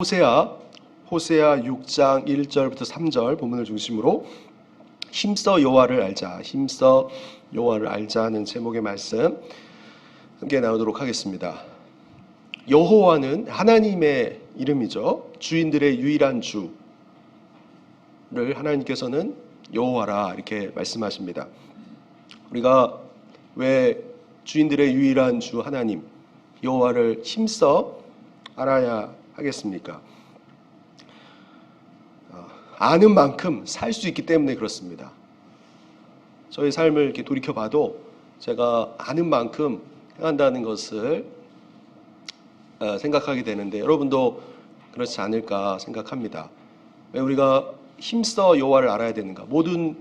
호세아 6장 1절부터 3절 본문을 중심으로 힘써 여호와를 알자는 제목의 말씀 함께 나누도록 하겠습니다. 여호와는 하나님의 이름이죠. 주인들의 유일한 주를 하나님께서는 여호와라 이렇게 말씀하십니다. 우리가 왜 주인들의 유일한 주 하나님 여호와를 힘써 알아야 하겠습니까? 아는 만큼 살 수 있기 때문에 그렇습니다. 저의 삶을 이렇게 돌이켜봐도 제가 아는 만큼 행한다는 것을 생각하게 되는데 여러분도 그렇지 않을까 생각합니다. 왜 우리가 힘써 여호와를 알아야 되는가? 모든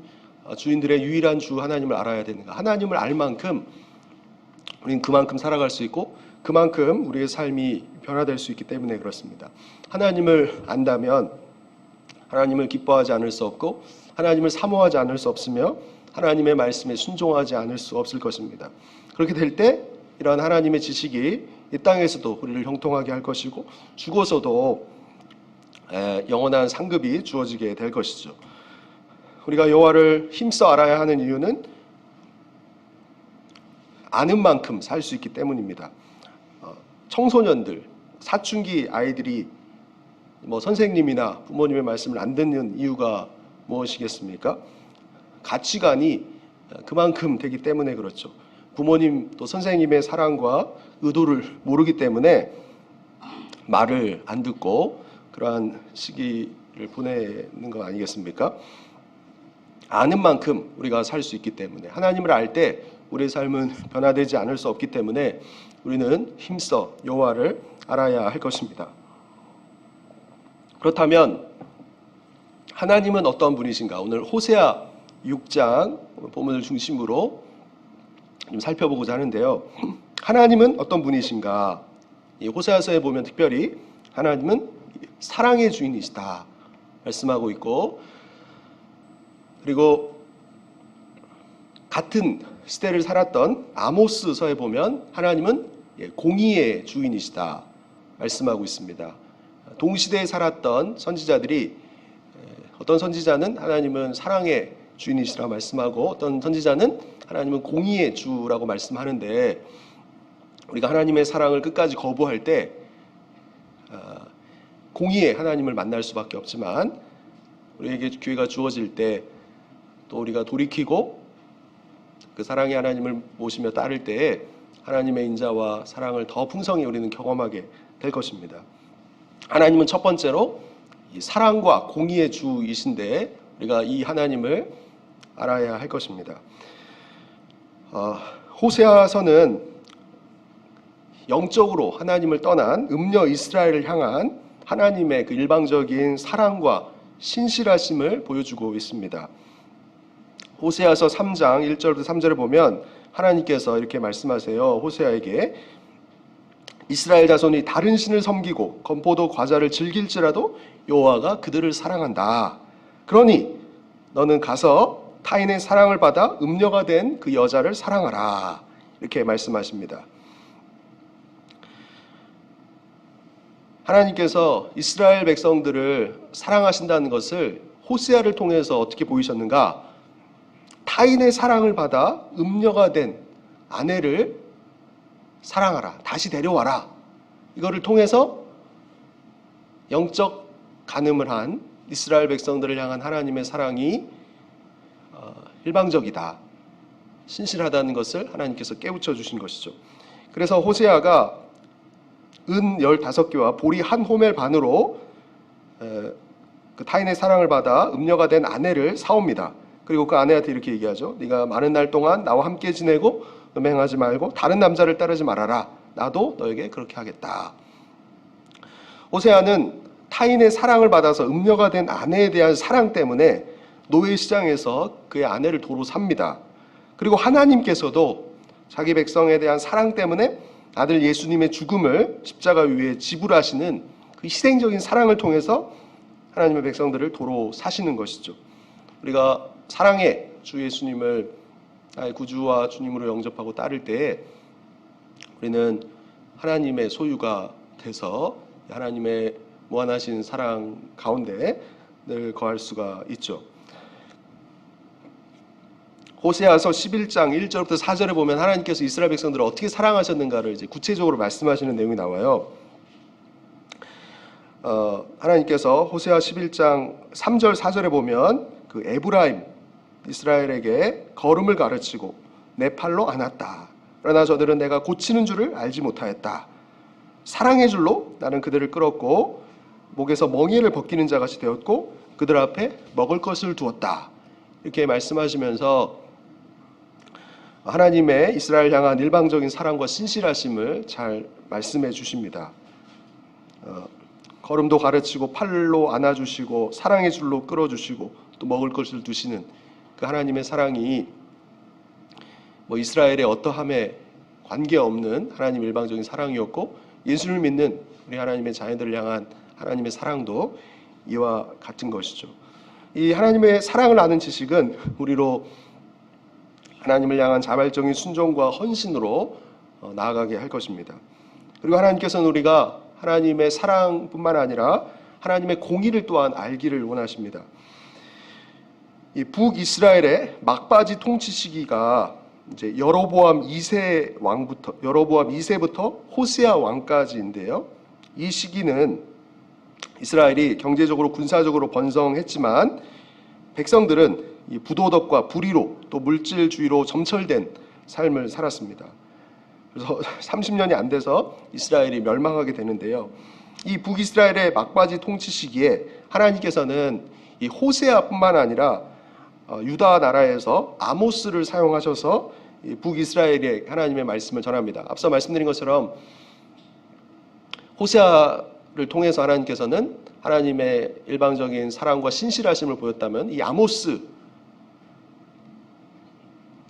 주인들의 유일한 주 하나님을 알아야 되는가? 하나님을 알 만큼 우리는 그만큼 살아갈 수 있고 그만큼 우리의 삶이 변화될 수 있기 때문에 그렇습니다. 하나님을 안다면 하나님을 기뻐하지 않을 수 없고 하나님을 사모하지 않을 수 없으며 하나님의 말씀에 순종하지 않을 수 없을 것입니다. 그렇게 될 때 이러한 하나님의 지식이 이 땅에서도 우리를 형통하게 할 것이고 죽어서도 영원한 상급이 주어지게 될 것이죠. 우리가 여호와를 힘써 알아야 하는 이유는 아는 만큼 살 수 있기 때문입니다. 청소년들, 사춘기 아이들이 선생님이나 부모님의 말씀을 안 듣는 이유가 무엇이겠습니까? 가치관이 그만큼 되기 때문에 그렇죠. 부모님 또 선생님의 사랑과 의도를 모르기 때문에 말을 안 듣고 그러한 시기를 보내는 거 아니겠습니까? 아는 만큼 우리가 살 수 있기 때문에 하나님을 알 때 우리의 삶은 변화되지 않을 수 없기 때문에 우리는 힘써 여호와를 알아야 할 것입니다. 그렇다면 하나님은 어떤 분이신가? 오늘 호세아 6장 본문을 중심으로 좀 살펴보고자 하는데요. 하나님은 어떤 분이신가? 이 호세아서에 보면 특별히 하나님은 사랑의 주인이시다 말씀하고 있고, 그리고 같은 시대를 살았던 아모스서에 보면 하나님은 공의의 주인이시다 말씀하고 있습니다. 동시대에 살았던 선지자들이 어떤 선지자는 하나님은 사랑의 주인이시라 말씀하고 어떤 선지자는 하나님은 공의의 주라고 말씀하는데, 우리가 하나님의 사랑을 끝까지 거부할 때 공의의 하나님을 만날 수밖에 없지만 우리에게 기회가 주어질 때 또 우리가 돌이키고 그 사랑의 하나님을 모시며 따를 때에 하나님의 인자와 사랑을 더 풍성히 우리는 경험하게 될 것입니다. 하나님은 첫 번째로 이 사랑과 공의의 주이신데 우리가 이 하나님을 알아야 할 것입니다. 호세아서는 영적으로 하나님을 떠난 음녀 이스라엘을 향한 하나님의 그 일방적인 사랑과 신실하심을 보여주고 있습니다. 호세아서 3장 1절부터 3절을 보면 하나님께서 이렇게 말씀하세요. 호세아에게 이스라엘 자손이 다른 신을 섬기고 건포도 과자를 즐길지라도 여호와가 그들을 사랑한다. 그러니 너는 가서 타인의 사랑을 받아 음녀가 된 그 여자를 사랑하라. 이렇게 말씀하십니다. 하나님께서 이스라엘 백성들을 사랑하신다는 것을 호세아를 통해서 어떻게 보이셨는가? 타인의 사랑을 받아 음녀가 된 아내를 사랑하라. 다시 데려와라. 이거를 통해서 영적 간음을 한 이스라엘 백성들을 향한 하나님의 사랑이 일방적이다. 신실하다는 것을 하나님께서 깨우쳐 주신 것이죠. 그래서 호세아가 은 15개와 보리 한 호멜 반으로 그 타인의 사랑을 받아 음녀가 된 아내를 사옵니다. 그리고 그 아내한테 이렇게 얘기하죠. 네가 많은 날 동안 나와 함께 지내고 음행하지 말고 다른 남자를 따르지 말아라. 나도 너에게 그렇게 하겠다. 호세아는 타인의 사랑을 받아서 음녀가 된 아내에 대한 사랑 때문에 노예 시장에서 그의 아내를 도로 삽니다. 그리고 하나님께서도 자기 백성에 대한 사랑 때문에 아들 예수님의 죽음을 십자가 위에 지불하시는 그 희생적인 사랑을 통해서 하나님의 백성들을 도로 사시는 것이죠. 우리가 사랑의 주 예수님을 나의 구주와 주님으로 영접하고 따를 때에 우리는 하나님의 소유가 돼서 하나님의 무한하신 사랑 가운데 늘 거할 수가 있죠. 호세아서 11장 1절부터 4절에 보면 하나님께서 이스라엘 백성들을 어떻게 사랑하셨는가를 이제 구체적으로 말씀하시는 내용이 나와요. 하나님께서 호세아 11장 3절 4절에 보면 그 에브라임 이스라엘에게 걸음을 가르치고 내 팔로 안았다. 그러나 저들은 내가 고치는 줄을 알지 못하였다. 사랑의 줄로 나는 그들을 끌었고 목에서 멍에를 벗기는 자 같이 되었고 그들 앞에 먹을 것을 두었다. 이렇게 말씀하시면서 하나님의 이스라엘 향한 일방적인 사랑과 신실하심을 잘 말씀해 주십니다. 걸음도 가르치고 팔로 안아주시고 사랑의 줄로 끌어주시고 또 먹을 것을 두시는 그 하나님의 사랑이 이스라엘의 어떠함에 관계없는 하나님 일방적인 사랑이었고 예수를 믿는 우리 하나님의 자녀들을 향한 하나님의 사랑도 이와 같은 것이죠. 이 하나님의 사랑을 아는 지식은 우리로 하나님을 향한 자발적인 순종과 헌신으로 나아가게 할 것입니다. 그리고 하나님께서는 우리가 하나님의 사랑뿐만 아니라 하나님의 공의를 또한 알기를 원하십니다. 이 북이스라엘의 막바지 통치 시기가 이제 여로보암 2세부터 호세아 왕까지인데요. 이 시기는 이스라엘이 경제적으로 군사적으로 번성했지만 백성들은 이 부도덕과 불의로 또 물질주의로 점철된 삶을 살았습니다. 그래서 30년이 안 돼서 이스라엘이 멸망하게 되는데요. 이 북이스라엘의 막바지 통치 시기에 하나님께서는 이 호세아뿐만 아니라 유다 나라에서 아모스를 사용하셔서 이 북이스라엘에 하나님의 말씀을 전합니다. 앞서 말씀드린 것처럼 호세아를 통해서 하나님께서는 하나님의 일방적인 사랑과 신실하심을 보였다면 이 아모스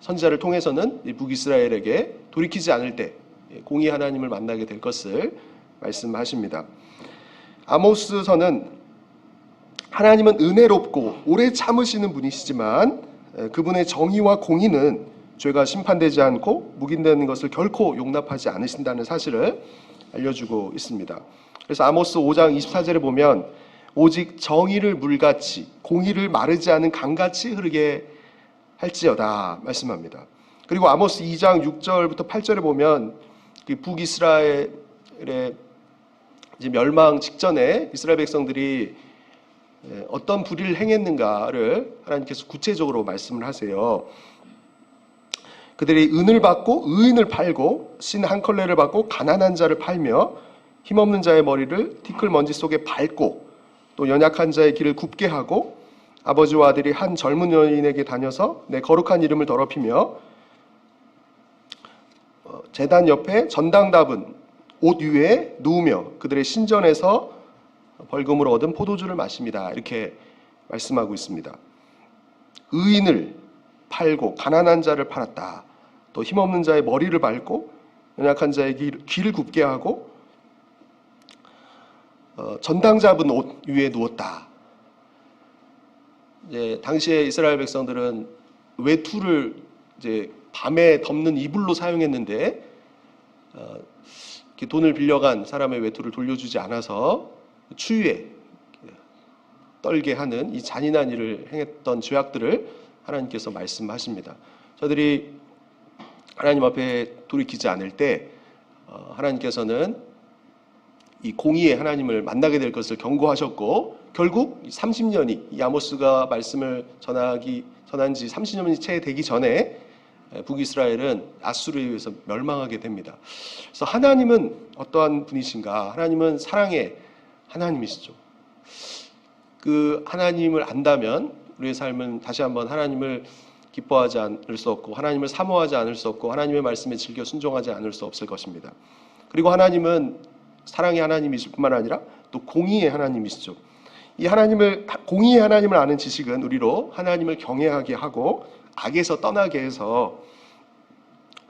선지자를 통해서는 이 북이스라엘에게 돌이키지 않을 때 공의 하나님을 만나게 될 것을 말씀하십니다. 아모스서는 하나님은 은혜롭고 오래 참으시는 분이시지만 그분의 정의와 공의는 죄가 심판되지 않고 묵인되는 것을 결코 용납하지 않으신다는 사실을 알려주고 있습니다. 그래서 아모스 5장 24절에 보면 오직 정의를 물같이 공의를 마르지 않은 강같이 흐르게 할지어다 말씀합니다. 그리고 아모스 2장 6절부터 8절에 보면 북이스라엘의 이제 멸망 직전에 이스라엘 백성들이 어떤 불의를 행했는가를 하나님께서 구체적으로 말씀을 하세요. 그들이 은을 받고 의인을 팔고 신 한 컬레를 받고 가난한 자를 팔며 힘없는 자의 머리를 티끌 먼지 속에 밟고 또 연약한 자의 길을 굽게 하고 아버지와 아들이 한 젊은 여인에게 다녀서 내 거룩한 이름을 더럽히며 제단 옆에 전당 답은 옷 위에 누우며 그들의 신전에서 벌금으로 얻은 포도주를 마십니다. 이렇게 말씀하고 있습니다. 의인을 팔고 가난한 자를 팔았다. 또 힘없는 자의 머리를 밟고 연약한 자의 귀를 굽게 하고 전당 잡은 옷 위에 누웠다. 이제 당시에 이스라엘 백성들은 외투를 이제 밤에 덮는 이불로 사용했는데 돈을 빌려간 사람의 외투를 돌려주지 않아서 추위에 떨게 하는 이 잔인한 일을 행했던 죄악들을 하나님께서 말씀하십니다. 저들이 하나님 앞에 돌이키지 않을 때 하나님께서는 이 공의의 하나님을 만나게 될 것을 경고하셨고 결국 30년이 이 아모스가 말씀을 전한 지 30년이 채 되기 전에 북이스라엘은 아수르에 의해서 멸망하게 됩니다. 그래서 하나님은 어떠한 분이신가? 하나님은 사랑의 하나님이시죠. 그 하나님을 안다면 우리의 삶은 다시 한번 하나님을 기뻐하지 않을 수 없고 하나님을 사모하지 않을 수 없고 하나님의 말씀에 즐겨 순종하지 않을 수 없을 것입니다. 그리고 하나님은 사랑의 하나님이실 뿐만 아니라 또 공의의 하나님이시죠. 이 공의의 하나님을 아는 지식은 우리로 하나님을 경외하게 하고 악에서 떠나게 해서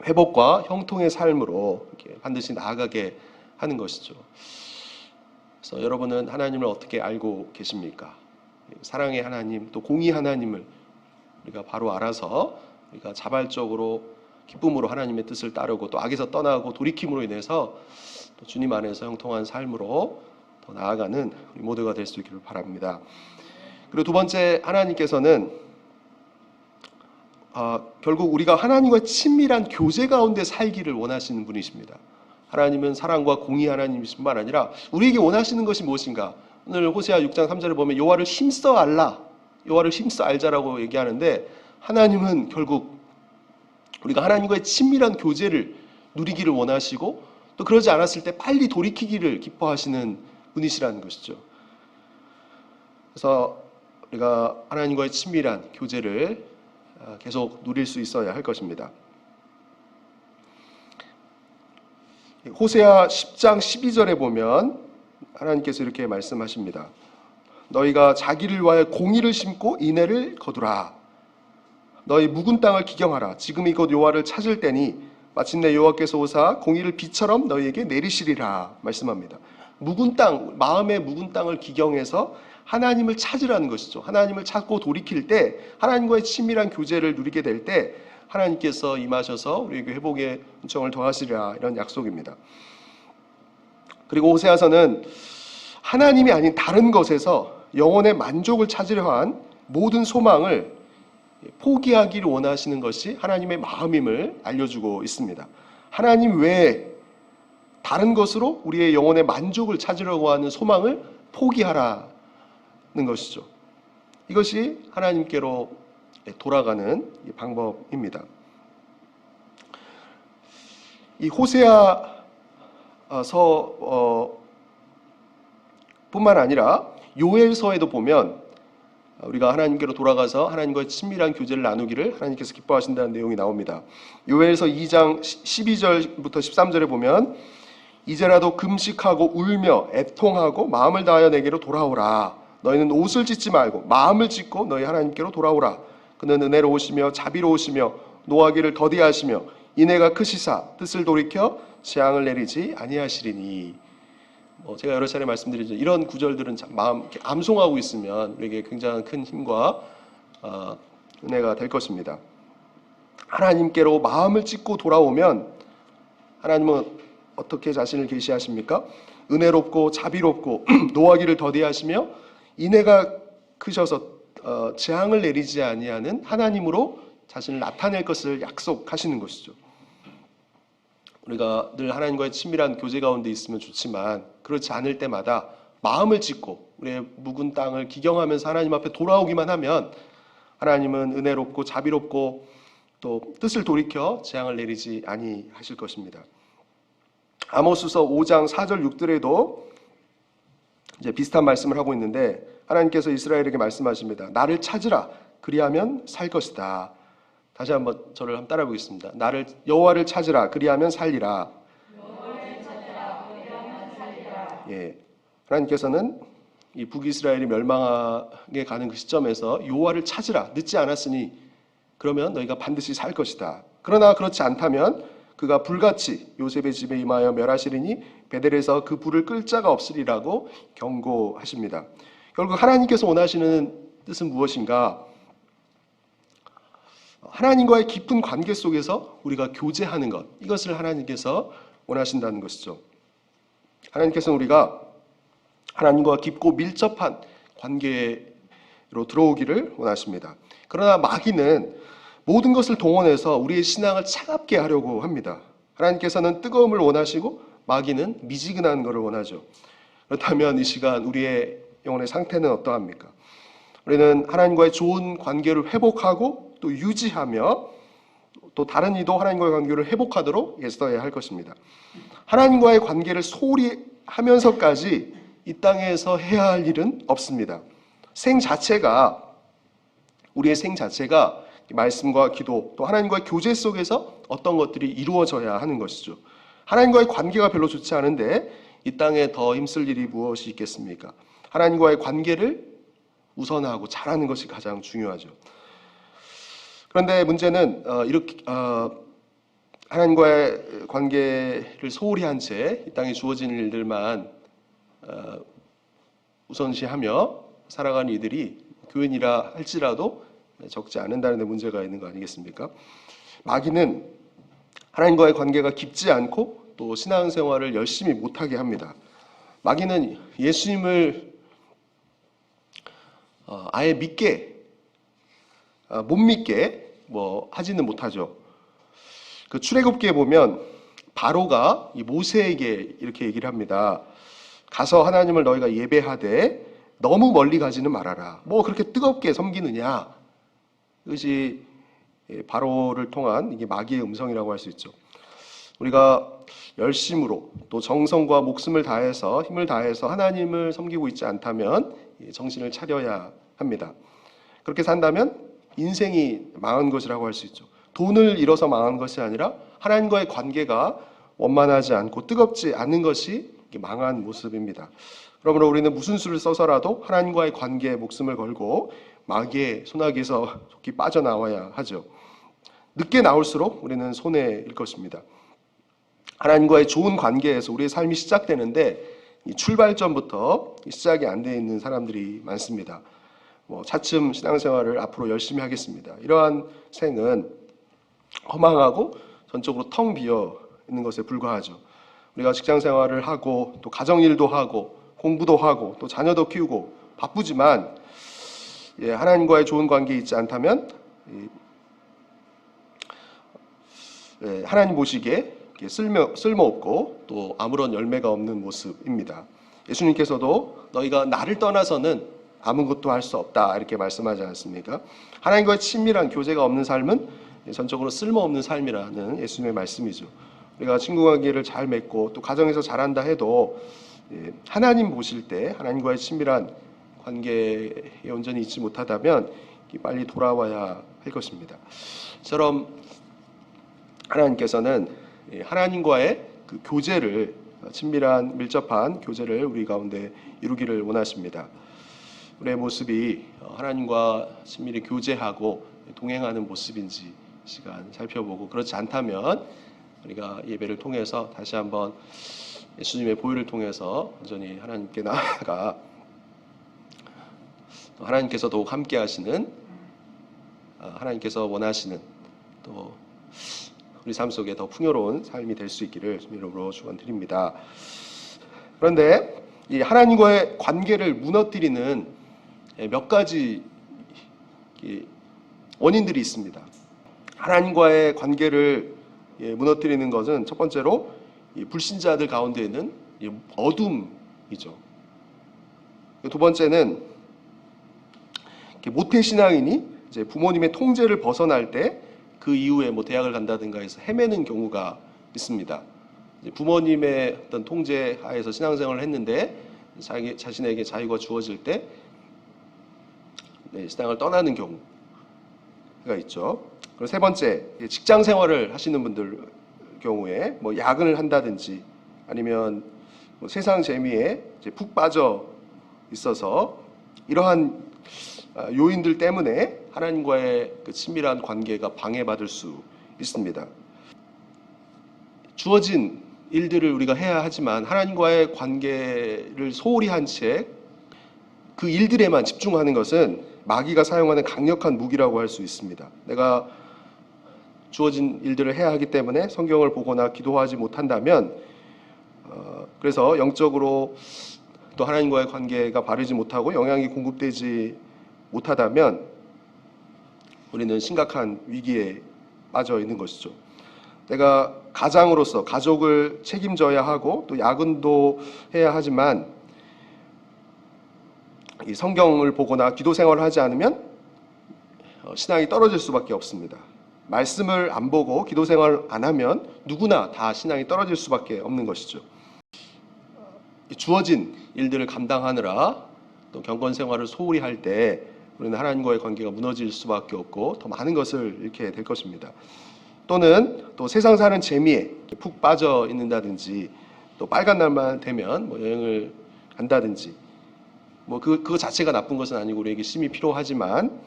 회복과 형통의 삶으로 이렇게 반드시 나아가게 하는 것이죠. 그래서 여러분은 하나님을 어떻게 알고 계십니까? 사랑의 하나님, 또 공의 하나님을 우리가 바로 알아서 우리가 자발적으로 기쁨으로 하나님의 뜻을 따르고 또 악에서 떠나고 돌이킴으로 인해서 또 주님 안에서 형통한 삶으로 더 나아가는 우리 모두가 될 수 있기를 바랍니다. 그리고 두 번째, 하나님께서는 결국 우리가 하나님과 친밀한 교제 가운데 살기를 원하시는 분이십니다. 하나님은 사랑과 공의 하나님이실 뿐만 아니라 우리에게 원하시는 것이 무엇인가? 오늘 호세아 6장 3절에 보면 여호와를 힘써 알라, 여호와를 힘써 알자라고 얘기하는데, 하나님은 결국 우리가 하나님과의 친밀한 교제를 누리기를 원하시고, 또 그러지 않았을 때 빨리 돌이키기를 기뻐하시는 분이시라는 것이죠. 그래서 우리가 하나님과의 친밀한 교제를 계속 누릴 수 있어야 할 것입니다. 호세아 10장 12절에 보면 하나님께서 이렇게 말씀하십니다. 너희가 자기를 위하여 공의를 심고 인애를 거두라. 너희 묵은 땅을 기경하라. 지금 이곳 여호와를 찾을 때니 마침내 여호와께서 오사 공의를 비처럼 너희에게 내리시리라 말씀합니다. 묵은 땅, 마음의 묵은 땅을 기경해서 하나님을 찾으라는 것이죠. 하나님을 찾고 돌이킬 때, 하나님과의 친밀한 교제를 누리게 될 때 하나님께서 임하셔서 우리에게 회복의 은총을 더하시리라, 이런 약속입니다. 그리고 호세아서는 하나님이 아닌 다른 것에서 영혼의 만족을 찾으려 한 모든 소망을 포기하기를 원하시는 것이 하나님의 마음임을 알려주고 있습니다. 하나님 외에 다른 것으로 우리의 영혼의 만족을 찾으려고 하는 소망을 포기하라는 것이죠. 이것이 하나님께로 돌아가는 방법입니다. 이 호세아서 뿐만 아니라 요엘서에도 보면 우리가 하나님께로 돌아가서 하나님과의 친밀한 교제를 나누기를 하나님께서 기뻐하신다는 내용이 나옵니다. 요엘서 2장 12절부터 13절에 보면 이제라도 금식하고 울며 애통하고 마음을 다하여 내게로 돌아오라. 너희는 옷을 찢지 말고 마음을 찢고 너희 하나님께로 돌아오라. 그는 은혜로우시며 자비로우시며 노하기를 더디하시며 인애가 크시사 뜻을 돌이켜 재앙을 내리지 아니하시리니. 제가 여러 차례 말씀드리죠. 이런 구절들은 마음 이렇게 암송하고 있으면 우리에게 굉장한 큰 힘과 은혜가 될 것입니다. 하나님께로 마음을 찢고 돌아오면 하나님은 어떻게 자신을 계시하십니까? 은혜롭고 자비롭고 노하기를 더디하시며 인애가 크셔서 재앙을 내리지 아니하는 하나님으로 자신을 나타낼 것을 약속하시는 것이죠. 우리가 늘 하나님과의 친밀한 교제 가운데 있으면 좋지만 그렇지 않을 때마다 마음을 찢고 우리의 묵은 땅을 기경하면서 하나님 앞에 돌아오기만 하면 하나님은 은혜롭고 자비롭고 또 뜻을 돌이켜 재앙을 내리지 아니하실 것입니다. 아모스서 5장 4절 6절에도 이제 비슷한 말씀을 하고 있는데 하나님께서 이스라엘에게 말씀하십니다. 나를 찾으라 그리하면 살 것이다. 다시 한번 저를 한번 따라해 보겠습니다. 여호와를 찾으라 그리하면 살리라. 예, 하나님께서는 이 북이스라엘이 멸망하게 가는 그 시점에서 여호와를 찾으라 늦지 않았으니 그러면 너희가 반드시 살 것이다. 그러나 그렇지 않다면 그가 불같이 요셉의 집에 임하여 멸하시리니 베델에서 그 불을 끌 자가 없으리라고 경고하십니다. 결국 하나님께서 원하시는 뜻은 무엇인가? 하나님과의 깊은 관계 속에서 우리가 교제하는 것, 이것을 하나님께서 원하신다는 것이죠. 하나님께서는 우리가 하나님과 깊고 밀접한 관계로 들어오기를 원하십니다. 그러나 마귀는 모든 것을 동원해서 우리의 신앙을 차갑게 하려고 합니다. 하나님께서는 뜨거움을 원하시고 마귀는 미지근한 것을 원하죠. 그렇다면 이 시간 우리의 영혼의 상태는 어떠합니까? 우리는 하나님과의 좋은 관계를 회복하고 또 유지하며 또 다른 이도 하나님과의 관계를 회복하도록 애써야 할 것입니다. 하나님과의 관계를 소홀히 하면서까지 이 땅에서 해야 할 일은 없습니다. 우리의 생 자체가 말씀과 기도 또 하나님과의 교제 속에서 어떤 것들이 이루어져야 하는 것이죠. 하나님과의 관계가 별로 좋지 않은데 이 땅에 더 힘쓸 일이 무엇이 있겠습니까? 하나님과의 관계를 우선하고 잘하는 것이 가장 중요하죠. 그런데 문제는 하나님과의 관계를 소홀히 한 채 이 땅에 주어진 일들만 우선시하며 살아가는 이들이 교인이라 할지라도 적지 않는다는 데 문제가 있는 거 아니겠습니까? 마귀는 하나님과의 관계가 깊지 않고 또 신앙생활을 열심히 못하게 합니다. 마귀는 예수님을 아예 못 믿게 하지는 못하죠. 그 출애굽기에 보면 바로가 이 모세에게 이렇게 얘기를 합니다. 가서 하나님을 너희가 예배하되 너무 멀리 가지는 말아라. 그렇게 뜨겁게 섬기느냐? 이것이 바로를 통한 이게 마귀의 음성이라고 할 수 있죠. 우리가 열심으로 또 정성과 목숨을 다해서 힘을 다해서 하나님을 섬기고 있지 않다면 정신을 차려야 합니다. 그렇게 산다면 인생이 망한 것이라고 할 수 있죠. 돈을 잃어서 망한 것이 아니라 하나님과의 관계가 원만하지 않고 뜨겁지 않은 것이 망한 모습입니다. 그러므로 우리는 무슨 수를 써서라도 하나님과의 관계에 목숨을 걸고 마귀의 소나기에서 속히 빠져나와야 하죠. 늦게 나올수록 우리는 손해일 것입니다. 하나님과의 좋은 관계에서 우리의 삶이 시작되는데 이 출발점부터 시작이 안 돼 있는 사람들이 많습니다. 차츰 신앙생활을 앞으로 열심히 하겠습니다. 이러한 생은 허망하고 전적으로 텅 비어 있는 것에 불과하죠. 우리가 직장생활을 하고 또 가정일도 하고 공부도 하고 또 자녀도 키우고 바쁘지만 하나님과의 좋은 관계에 있지 않다면 하나님 보시기에 쓸모없고 또 아무런 열매가 없는 모습입니다. 예수님께서도 너희가 나를 떠나서는 아무것도 할 수 없다 이렇게 말씀하지 않습니까? 하나님과의 친밀한 교제가 없는 삶은 전적으로 쓸모없는 삶이라는 예수님의 말씀이죠. 우리가 친구 관계를 잘 맺고 또 가정에서 잘한다 해도 하나님 보실 때 하나님과의 친밀한 관계에 온전히 있지 못하다면 빨리 돌아와야 할 것입니다. 처럼 하나님께서는 하나님과의 그 교제를 친밀한 밀접한 교제를 우리 가운데 이루기를 원하십니다. 우리의 모습이 하나님과 친밀히 교제하고 동행하는 모습인지 시간 살펴보고 그렇지 않다면 우리가 예배를 통해서 다시 한번 예수님의 보혈을 통해서 온전히 하나님께 나아가 하나님께서 더욱 함께 하시는 하나님께서 원하시는 또 우리 삶 속에 더 풍요로운 삶이 될 수 있기를 이름으로 축원드립니다. 그런데 이 하나님과의 관계를 무너뜨리는 몇 가지 원인들이 있습니다. 하나님과의 관계를 무너뜨리는 것은 첫 번째로 불신자들 가운데에는 어둠이죠. 두 번째는 모태신앙인이 이제 부모님의 통제를 벗어날 때 그 이후에 대학을 간다든가 해서 헤매는 경우가 있습니다. 부모님의 어떤 통제 하에서 신앙생활을 했는데 자신에게 자유가 주어질 때 신앙을 떠나는 경우가 있죠. 그리고 세 번째, 직장 생활을 하시는 분들 경우에 야근을 한다든지 아니면 세상 재미에 푹 빠져 있어서 이러한 요인들 때문에 하나님과의 그 친밀한 관계가 방해받을 수 있습니다. 주어진 일들을 우리가 해야 하지만 하나님과의 관계를 소홀히 한 채 그 일들에만 집중하는 것은 마귀가 사용하는 강력한 무기라고 할 수 있습니다. 내가 주어진 일들을 해야 하기 때문에 성경을 보거나 기도하지 못한다면 그래서 영적으로 또 하나님과의 관계가 바르지 못하고 영향이 공급되지 못하다면 우리는 심각한 위기에 빠져 있는 것이죠. 내가 가장으로서 가족을 책임져야 하고 또 야근도 해야 하지만 이 성경을 보거나 기도 생활을 하지 않으면 신앙이 떨어질 수밖에 없습니다. 말씀을 안 보고 기도 생활을 안 하면 누구나 다 신앙이 떨어질 수밖에 없는 것이죠. 주어진 일들을 감당하느라 또 경건 생활을 소홀히 할 때 우리는 하나님과의 관계가 무너질 수밖에 없고 더 많은 것을 잃게 될 것입니다. 또는 또 세상 사는 재미에 푹 빠져 있는다든지 또 빨간 날만 되면 여행을 간다든지 그거 자체가 나쁜 것은 아니고 우리에게 심히 필요하지만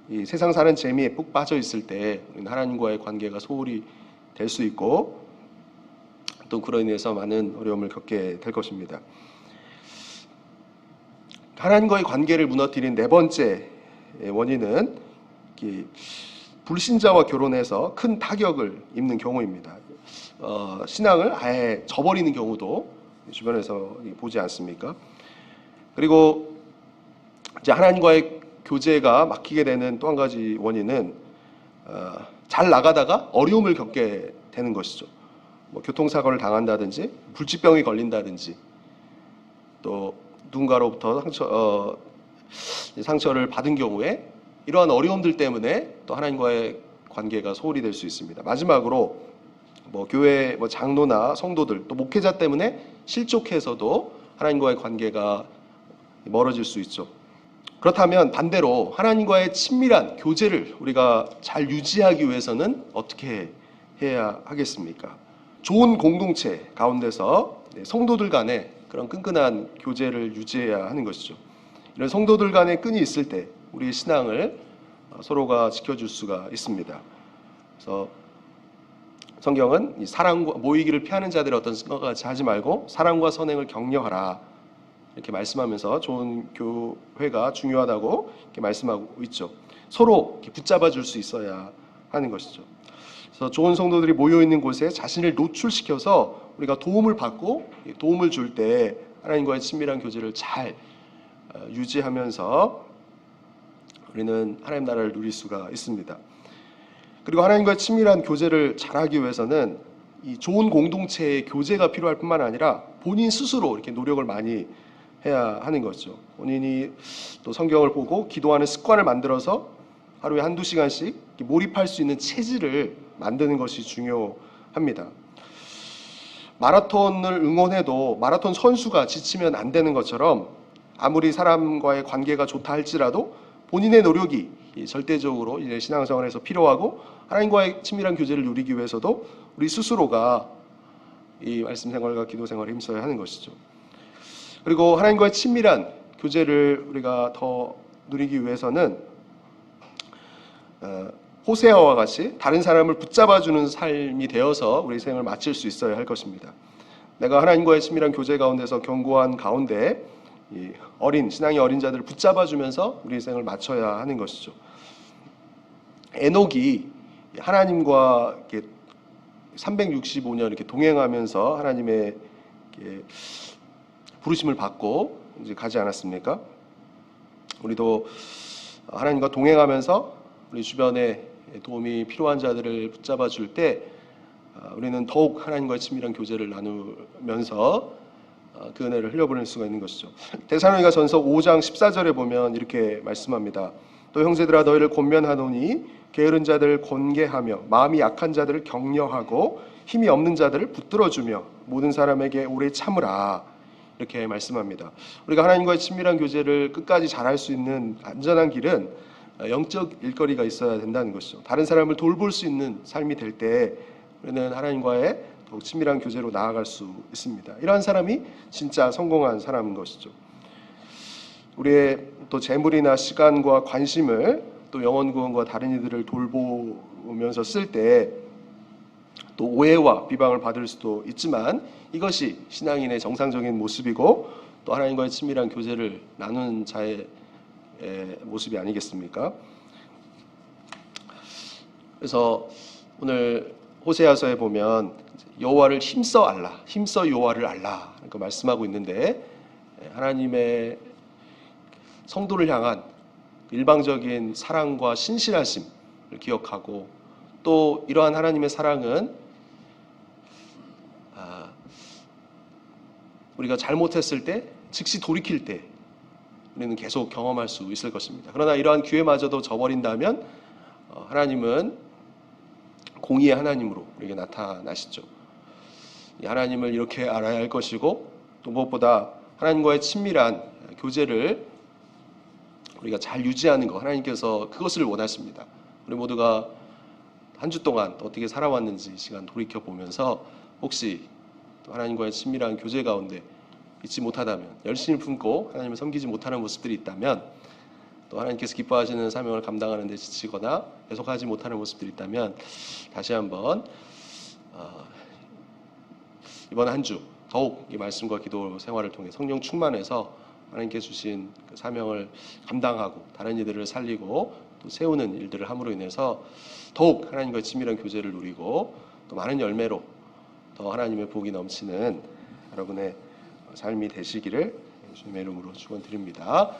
이 세상 사는 재미에 푹 빠져 있을 때 우리는 하나님과의 관계가 소홀히 될 수 있고 또 그로 인해서 많은 어려움을 겪게 될 것입니다. 하나님과의 관계를 무너뜨린 네 번째 원인은 불신자와 결혼해서 큰 타격을 입는 경우입니다. 신앙을 아예 저버리는 경우도 주변에서 보지 않습니까? 그리고 이제 하나님과의 교제가 막히게 되는 또 한 가지 원인은 잘 나가다가 어려움을 겪게 되는 것이죠. 뭐 교통사고를 당한다든지 불치병이 걸린다든지 또 누군가로부터 상처를 받은 경우에 이러한 어려움들 때문에 또 하나님과의 관계가 소홀히 될 수 있습니다. 마지막으로 뭐 교회 뭐 장로나 성도들 또 목회자 때문에 실족해서도 하나님과의 관계가 멀어질 수 있죠. 그렇다면 반대로 하나님과의 친밀한 교제를 우리가 잘 유지하기 위해서는 어떻게 해야 하겠습니까? 좋은 공동체 가운데서 성도들 간에 그런 끈끈한 교제를 유지해야 하는 것이죠. 이런 성도들 간의 끈이 있을 때 우리의 신앙을 서로가 지켜줄 수가 있습니다. 그래서 성경은 사랑과 모이기를 피하는 자들의 어떤 것같이 하지 말고 사랑과 선행을 격려하라 이렇게 말씀하면서 좋은 교회가 중요하다고 이렇게 말씀하고 있죠. 서로 이렇게 붙잡아 줄 수 있어야 하는 것이죠. 그래서 좋은 성도들이 모여 있는 곳에 자신을 노출시켜서 우리가 도움을 받고 도움을 줄 때 하나님과의 친밀한 교제를 잘 유지하면서 우리는 하나님 나라를 누릴 수가 있습니다. 그리고 하나님과의 친밀한 교제를 잘하기 위해서는 이 좋은 공동체의 교제가 필요할 뿐만 아니라 본인 스스로 이렇게 노력을 많이 해야 하는 거죠. 본인이 또 성경을 보고 기도하는 습관을 만들어서 하루에 한두 시간씩 몰입할 수 있는 체질을 만드는 것이 중요합니다. 마라톤을 응원해도 마라톤 선수가 지치면 안 되는 것처럼 아무리 사람과의 관계가 좋다 할지라도 본인의 노력이 절대적으로 이제 신앙생활에서 필요하고 하나님과의 친밀한 교제를 누리기 위해서도 우리 스스로가 이 말씀 생활과 기도 생활에 힘써야 하는 것이죠. 그리고 하나님과의 친밀한 교제를 우리가 더 누리기 위해서는 호세아와 같이 다른 사람을 붙잡아주는 삶이 되어서 우리 생을 마칠 수 있어야 할 것입니다. 내가 하나님과의 친밀한 교제 가운데서 견고한 가운데 이 신앙의 어린 자들을 붙잡아주면서 우리 생을 마쳐야 하는 것이죠. 에녹이 하나님과 이렇게 365년 이렇게 동행하면서 하나님의 이렇게 부르심을 받고 이제 가지 않았습니까? 우리도 하나님과 동행하면서 우리 주변에 도움이 필요한 자들을 붙잡아 줄 때 우리는 더욱 하나님과의 친밀한 교제를 나누면서 그 은혜를 흘려보낼 수가 있는 것이죠. 데살로니가전서 5장 14절에 보면 이렇게 말씀합니다. 또 형제들아 너희를 권면하노니 게으른 자들을 권계하며 마음이 약한 자들을 격려하고 힘이 없는 자들을 붙들어주며 모든 사람에게 오래 참으라 이렇게 말씀합니다. 우리가 하나님과의 친밀한 교제를 끝까지 잘할 수 있는 안전한 길은 영적 일거리가 있어야 된다는 것이죠. 다른 사람을 돌볼 수 있는 삶이 될 때 우리는 하나님과의 더욱 친밀한 교제로 나아갈 수 있습니다. 이러한 사람이 진짜 성공한 사람인 것이죠. 우리의 또 재물이나 시간과 관심을 또 영혼 구원과 다른 이들을 돌보면서 쓸 때 또 오해와 비방을 받을 수도 있지만 이것이 신앙인의 정상적인 모습이고 또 하나님과의 친밀한 교제를 나누는 자의 모습이 아니겠습니까? 그래서 오늘 호세아서에 보면 여호와를 힘써 알라, 힘써 여호와를 알라 이렇게 말씀하고 있는데 하나님의 성도를 향한 일방적인 사랑과 신실하심을 기억하고 또 이러한 하나님의 사랑은 우리가 잘못했을 때 즉시 돌이킬 때 우리는 계속 경험할 수 있을 것입니다. 그러나 이러한 기회마저도 저버린다면 하나님은 공의의 하나님으로 우리에게 나타나시죠. 이 하나님을 이렇게 알아야 할 것이고 또 무엇보다 하나님과의 친밀한 교제를 우리가 잘 유지하는 것 하나님께서 그것을 원하십니다. 우리 모두가 한 주 동안 어떻게 살아왔는지 시간 돌이켜 보면서 혹시 또 하나님과의 친밀한 교제 가운데 있지 못하다면 열심히 품고 하나님을 섬기지 못하는 모습들이 있다면 또 하나님께서 기뻐하시는 사명을 감당하는 데 지치거나 계속하지 못하는 모습들이 있다면 다시 한번 이번 한 주 더욱 이 말씀과 기도 생활을 통해 성령 충만해서 하나님께 주신 그 사명을 감당하고 다른 이들을 살리고 또 세우는 일들을 함으로 인해서 더욱 하나님과의 친밀한 교제를 누리고 또 많은 열매로 더 하나님의 복이 넘치는 여러분의 삶이 되시기를 주님의 이름으로 축원드립니다.